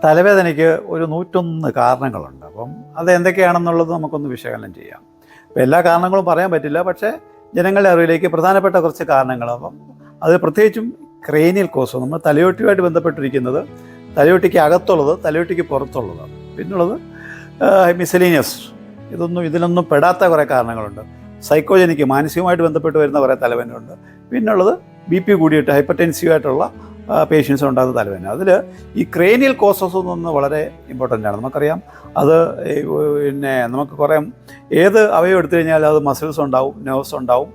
തലവേദനയ്ക്ക് ഒരു 101 കാരണങ്ങളുണ്ട്. അപ്പം അത് എന്തൊക്കെയാണെന്നുള്ളത് നമുക്കൊന്ന് വിശകലനം ചെയ്യാം. അപ്പോൾ എല്ലാ കാരണങ്ങളും പറയാൻ പറ്റില്ല, പക്ഷേ ജനങ്ങളുടെ അറിവിലേക്ക് പ്രധാനപ്പെട്ട കുറച്ച് കാരണങ്ങൾ. അപ്പം അത് പ്രത്യേകിച്ചും ക്രേനിയൽ കോസ്, നമ്മൾ തലയോട്ടിയുമായിട്ട് ബന്ധപ്പെട്ടിരിക്കുന്നത് തലയോട്ടിക്ക് അകത്തുള്ളത്, തലയോട്ടിക്ക് പുറത്തുള്ളത്, പിന്നുള്ളത് മിസലീനിയസ്, ഇതിലൊന്നും പെടാത്ത കുറേ കാരണങ്ങളുണ്ട്. സൈക്കോജനിക്ക്, മാനസികമായിട്ട് ബന്ധപ്പെട്ട് വരുന്ന കുറേ തലവേദനയുണ്ട്. പിന്നുള്ളത് BP കൂടിയിട്ട് ഹൈപ്പർടെൻസീവായിട്ടുള്ള പേഷ്യൻസ് ഉണ്ടാകുന്ന തലവേദന. അതിൽ ഈ ക്രേനിയൽ കോസസ് എന്നൊന്ന് വളരെ ഇമ്പോർട്ടൻ്റ് ആണ്. നമുക്കറിയാം അത് നമുക്ക് കുറേ ഏത് അവയവം എടുത്തു കഴിഞ്ഞാൽ അത് മസിൽസ് ഉണ്ടാവും, നെർവ്സ് ഉണ്ടാവും,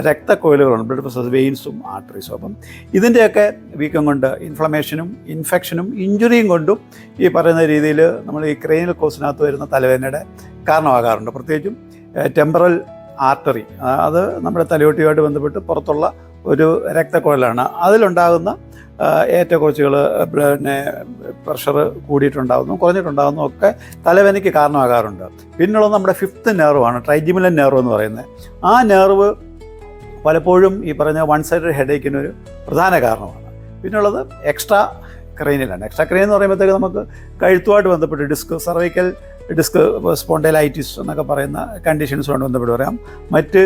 രക്തക്കൊഴലുകളുണ്ട്, ബ്ലഡ് വെസൽസ്, വെയിൻസും ആർട്ടറീസും. അപ്പം ഇതിൻ്റെയൊക്കെ വീക്കം കൊണ്ട് ഇൻഫ്ലമേഷനും ഇൻഫെക്ഷനും ഇഞ്ചുറിയും കൊണ്ടും ഈ പറയുന്ന രീതിയിൽ നമ്മൾ ഈ ക്രേനിയൽ കോസിനകത്ത് വരുന്ന തലവേദനയുടെ കാരണമാകാറുണ്ട്. പ്രത്യേകിച്ചും ടെമ്പറൽ ആർട്ടറി, അത് നമ്മുടെ തലയോട്ടിയുമായിട്ട് ബന്ധപ്പെട്ട് പുറത്തുള്ള ഒരു രക്തക്കുഴലാണ്. അതിലുണ്ടാകുന്ന ഏറ്റക്കുറച്ചുകൾ, പ്രഷർ കൂടിയിട്ടുണ്ടാകുന്നു, കുറഞ്ഞിട്ടുണ്ടാകുന്നു ഒക്കെ തലവേദനയ്ക്ക് കാരണമാകാറുണ്ട്. പിന്നുള്ളത് നമ്മുടെ 5th നെർവാണ്, ട്രൈജിമിനൽ നെർവ് എന്ന് പറയുന്നത്. ആ നെർവ് പലപ്പോഴും ഈ പറഞ്ഞ വൺ സൈഡഡ് ഹെഡേക്കിനൊരു പ്രധാന കാരണമാണ്. പിന്നുള്ളത് എക്സ്ട്രാ ക്രേനിയലാണ്. എക്സ്ട്രാ ക്രേനിയൽ എന്ന് പറയുമ്പോഴത്തേക്ക് നമുക്ക് കഴുത്തുമായിട്ട് ബന്ധപ്പെട്ട് ഡിസ്ക്, സർവൈക്കൽ ഡിസ്ക് സ്പോണ്ടൈലൈറ്റിസ് എന്നൊക്കെ പറയുന്ന കണ്ടീഷൻസുമായിട്ട് ബന്ധപ്പെട്ട് പറയാം. മറ്റ്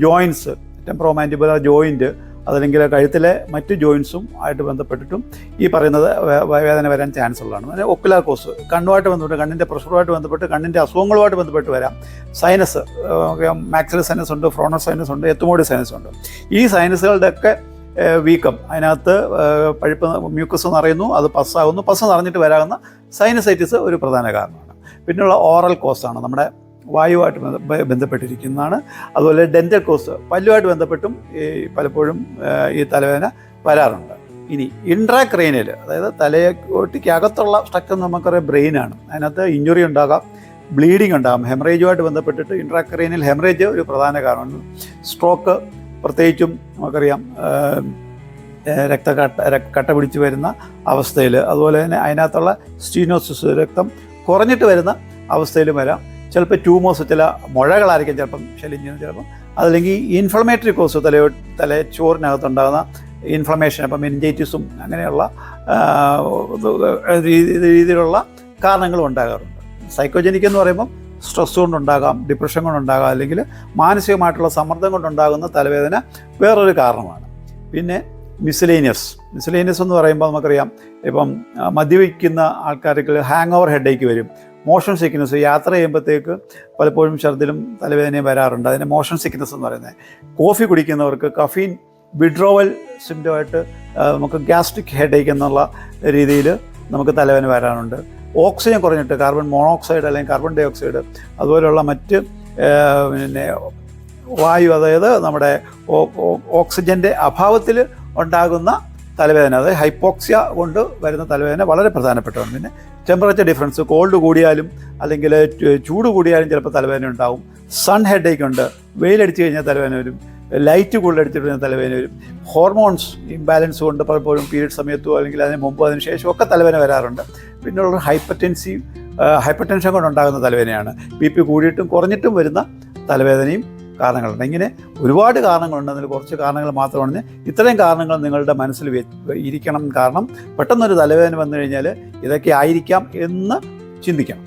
ജോയിൻസ്, ടെമ്പറോമാൻഡിബുലർ ജോയിൻറ്റ്, അതല്ലെങ്കിൽ കഴുത്തിലെ മറ്റ് ജോയിൻസും ആയിട്ട് ബന്ധപ്പെട്ടിട്ടും ഈ പറയുന്നത് വേദന വരാൻ ചാൻസ് ഉള്ളതാണ്. പിന്നെ ഒക്കുലാർ കോസ്, കണ്ണുമായിട്ട് ബന്ധപ്പെട്ട്, കണ്ണിൻ്റെ പ്രഷറുമായിട്ട് ബന്ധപ്പെട്ട്, കണ്ണിൻ്റെ അസുഖങ്ങളുമായിട്ട് ബന്ധപ്പെട്ട് വരാം. സൈനസ്, മാക്സിലർ സൈനസ് ഉണ്ട്, ഫ്രോണൽ സൈനസ് ഉണ്ട്, എത്തുമോഡി സൈനസ് ഉണ്ട്. ഈ സൈനസുകളുടെയൊക്കെ വീക്കം, അതിനകത്ത് പഴുപ്പ്, മ്യൂക്കസ് നിറയുന്നു, അത് പസ്സാകുന്നു, പസ് നിറഞ്ഞിട്ട് വരാവുന്ന സൈനസൈറ്റിസ് ഒരു പ്രധാന കാരണമാണ്. പിന്നെയുള്ള ഓറൽ കോസാണ്, നമ്മുടെ വായുവായിട്ട് ബന്ധപ്പെട്ടിരിക്കുന്നതാണ്. അതുപോലെ ഡെൻ്റൽ കോസ്, പല്ലുമായിട്ട് ബന്ധപ്പെട്ടും ഈ പലപ്പോഴും ഈ തലവേദന വരാറുണ്ട്. ഇനി ഇൻട്രാക്രേനിയൽ, അതായത് തലയോട്ടിക്ക് അകത്തുള്ള സ്ട്രക്ചർ നമുക്കറിയാം ബ്രെയിനാണ്. അതിനകത്ത് ഇഞ്ചുറി ഉണ്ടാകാം, ബ്ലീഡിങ് ഉണ്ടാകാം. ഹെമറേജുമായിട്ട് ബന്ധപ്പെട്ടിട്ട് ഇൻട്രാക്രേനിയൽ ഹെമറേജ് ഒരു പ്രധാന കാരണമാണ്. സ്ട്രോക്ക്, പ്രത്യേകിച്ചും നമുക്കറിയാം കട്ട പിടിച്ച് വരുന്ന അവസ്ഥയിൽ, അതുപോലെ തന്നെ അതിനകത്തുള്ള സ്റ്റീനോസിസ്, രക്തം കുറഞ്ഞിട്ട് വരുന്ന അവസ്ഥയിലും വരാം. ചിലപ്പോൾ ട്യൂമേഴ്സ്, ചില മുഴകളായിരിക്കും ചിലപ്പം ശല്യം ചെയ്യുന്നത്, ചിലപ്പം അതല്ലെങ്കിൽ ഇൻഫ്ലമേറ്ററി കോസ്, തലച്ചോറിനകത്തുണ്ടാകുന്ന ഇൻഫ്ലമേഷൻ, അപ്പം മെനിഞ്ചൈറ്റിസും അങ്ങനെയുള്ള രീതിയിലുള്ള കാരണങ്ങളും ഉണ്ടാകാറുണ്ട്. സൈക്കോജനിക് എന്ന് പറയുമ്പം സ്ട്രെസ് കൊണ്ടുണ്ടാകാം, ഡിപ്രഷൻ കൊണ്ടുണ്ടാകാം, അല്ലെങ്കിൽ മാനസികമായിട്ടുള്ള സമ്മർദ്ദം കൊണ്ടുണ്ടാകുന്ന തലവേദന വേറൊരു കാരണമാണ്. പിന്നെ മിസലേനിയസ് എന്ന് പറയുമ്പോൾ നമുക്കറിയാം, ഇപ്പം മദ്യപിക്കുന്ന ആൾക്കാർക്ക് ഹാങ് ഓവർ ഹെഡേക്ക് വരും. മോഷൻ സിക്നസ്, യാത്ര ചെയ്യുമ്പോഴത്തേക്ക് പലപ്പോഴും ഛർദിലും തലവേദനയും വരാറുണ്ട്. അതിന് മോഷൻ സിക്നസ് എന്ന് പറയുന്നത്. കോഫി കുടിക്കുന്നവർക്ക് കഫീൻ വിഡ്രോവൽ സിംറ്റമായിട്ട് നമുക്ക് ഗ്യാസ്ട്രിക് ഹെഡേക്ക് എന്നുള്ള രീതിയിൽ നമുക്ക് തലവേദന വരാറുണ്ട്. ഓക്സിജൻ കുറഞ്ഞിട്ട് കാർബൺ മോണോക്സൈഡ് അല്ലെങ്കിൽ കാർബൺ ഡൈ ഓക്സൈഡ്, അതുപോലെയുള്ള മറ്റ് വായു, അതായത് നമ്മുടെ ഓക്സിജൻ്റെ അഭാവത്തിൽ ഉണ്ടാകുന്ന തലവേദന, അതായത് ഹൈപ്പോക്സിയ കൊണ്ട് വരുന്ന തലവേദന വളരെ പ്രധാനപ്പെട്ടതാണ്. പിന്നെ ടെമ്പറേച്ചർ ഡിഫറൻസ്, കോൾഡ് കൂടിയാലും അല്ലെങ്കിൽ ചൂട് കൂടിയാലും ചിലപ്പോൾ തലവേദന ഉണ്ടാവും. സൺ ഹെഡേക്ക് ഉണ്ട്, വെയിലടിച്ച് കഴിഞ്ഞാൽ തലവേദന വരും, ലൈറ്റ് കൂടുതലടിച്ചിട്ട് കഴിഞ്ഞാൽ തലവേദന വരും. ഹോർമോൺസ് ഇംബാലൻസ് കൊണ്ട് പലപ്പോഴും പീരിയഡ് സമയത്തോ അല്ലെങ്കിൽ അതിന് മുമ്പോ അതിന് ശേഷമോ ഒക്കെ തലവേദന വരാറുണ്ട്. പിന്നെയുള്ള ഹൈപ്പർടെൻഷൻ കൊണ്ടുണ്ടാകുന്ന തലവേദനയാണ്. BP കൂടിയിട്ടും കുറഞ്ഞിട്ടും വരുന്ന തലവേദനയും കാരണങ്ങളുണ്ട്. ഇങ്ങനെ ഒരുപാട് കാരണങ്ങളുണ്ട്. അതിൽ കുറച്ച് കാരണങ്ങൾ മാത്രമാണ്. ഇത്രയും കാരണങ്ങൾ നിങ്ങളുടെ മനസ്സിൽ ഇരിക്കണം. കാരണം പെട്ടെന്നൊരു തലവേദന വന്നു കഴിഞ്ഞാൽ ഇതൊക്കെ ആയിരിക്കാം എന്ന് ചിന്തിക്കണം.